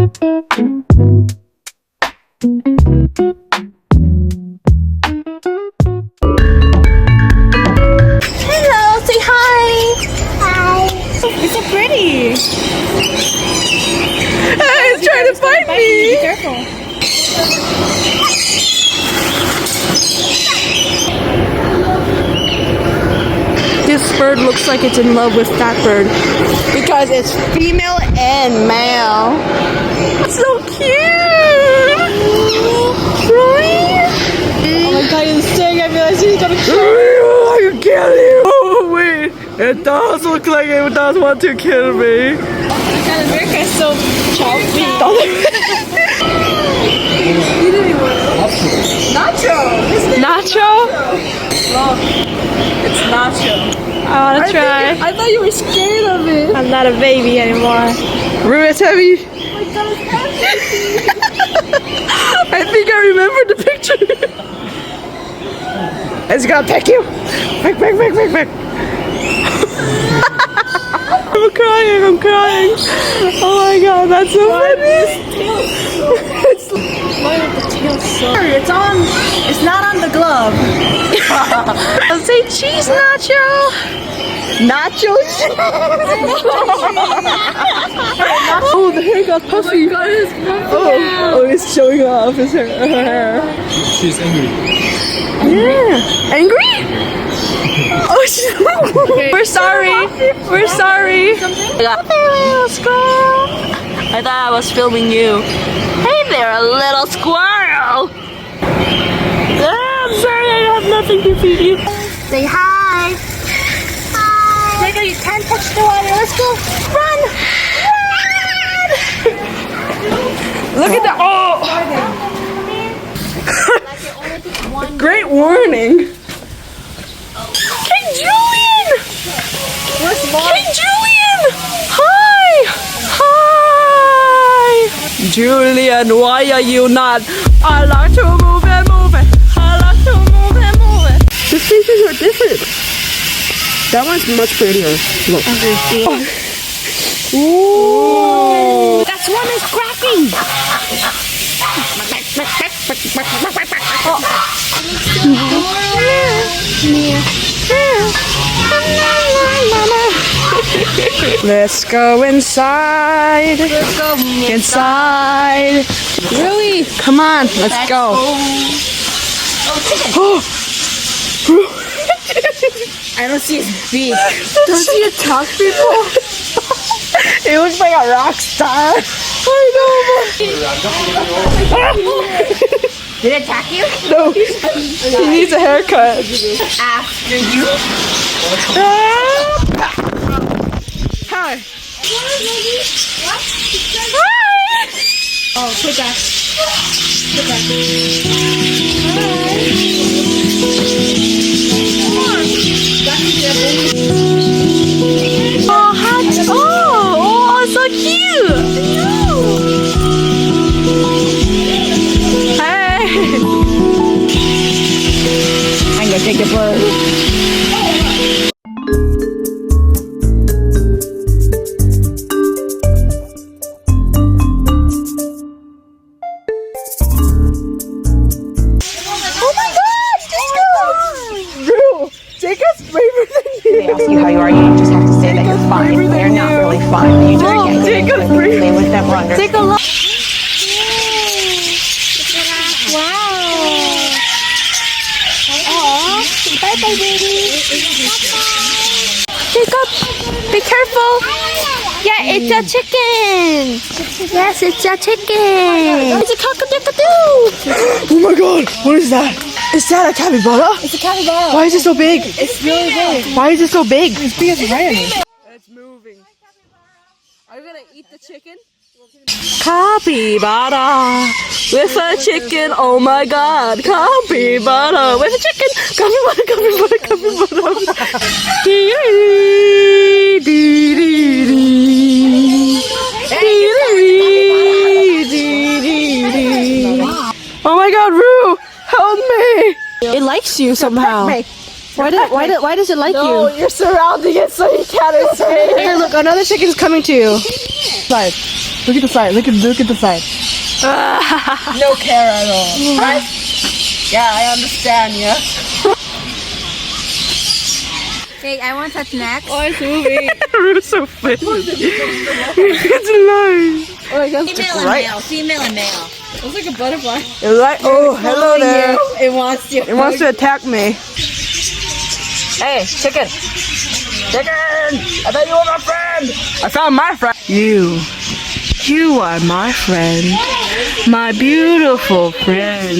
Hello, say hi. Hi. You're so pretty. It's trying to find me. Be careful. This bird looks like it's in love with that bird because it's female and male. It's so cute. Right? Oh my god, he's staring at me like he's gonna kill me. I can kill you. Oh wait, it does look like it does want to kill me. God, America is so choppy. Nacho. Nacho? Look, it's Nacho. I wanna try. I thought you were scared of it. I'm not a baby anymore. Rue, it's heavy. Oh my god, it's heavy. I think I remember the picture. It's gonna peck you. Peck, peck, peck, peck, peck. I'm crying, I'm crying. Oh my god, that's so funny. Why is the tail so? It's on. It's not on the glove. I'll say cheese nacho. Nacho cheese. Oh, the hair got puffy. Oh my god, it's puffy. Oh, it's showing off his hair. She's angry. Yeah. Angry? Oh, she's okay. We're sorry. We're sorry. Let's go. I thought I was filming you. Hey there, little squirrel. I'm sorry, I have nothing to feed you. Say hi. Hi. Jacob, you can't touch the water. Let's go. Run. Run. Look at that. Oh. Great warning. King Julian. King Julian. Hi. Hi. Julian, why are you not? I like to move and move it. I like to move and move it. The faces are different. That one's much prettier. Look. Ooh. That one is cracking. Let's go inside. Let's go inside. Really? Come on, let's go. I don't see his beak. Does he attack people? He looks like a rock star. I know. Did it attack you? No. He needs a haircut. After you. Hi. Hi. Oh, put back. Put back. Hi. Oh, hi. Oh, so cute. Hey. I'm gonna take a photo. They ask you how you are, you just have to say that you're fine. They're not really fine. You just can't stay with them or under. Take a look. Wow. Aww. Bye-bye, baby. Jacob, be careful. Yeah, it's a chicken. Yes, it's a chicken. It's a cockadoo. Oh my god, what is that? Is that a capybara? It's a capybara. Why is it so big? It's really big. Why is it so big? It's big as a lion. It's moving. Are you gonna eat the chicken? Capybara with a chicken. Oh my god. Capybara with a chicken. Capybara, capybara, capybara. Oh my god, Rue, help me. It likes you somehow. Why does it like you? No, you're surrounding it so you can't escape. Hey, look, another chicken's coming to you. Slide. Look at the side. Look at the side. No care at all. Right? Yeah, I understand. Yeah. Hey, I want touch next. Oh, it's moving. We're so fit. It's alive. Oh my God. Female and male. Female and male. It's like a butterfly. It's like, oh, hello there. It wants you. It wants to attack me. Hey, chicken. Chicken! I thought you were my friend. I found my friend. You are my friend. My beautiful friend.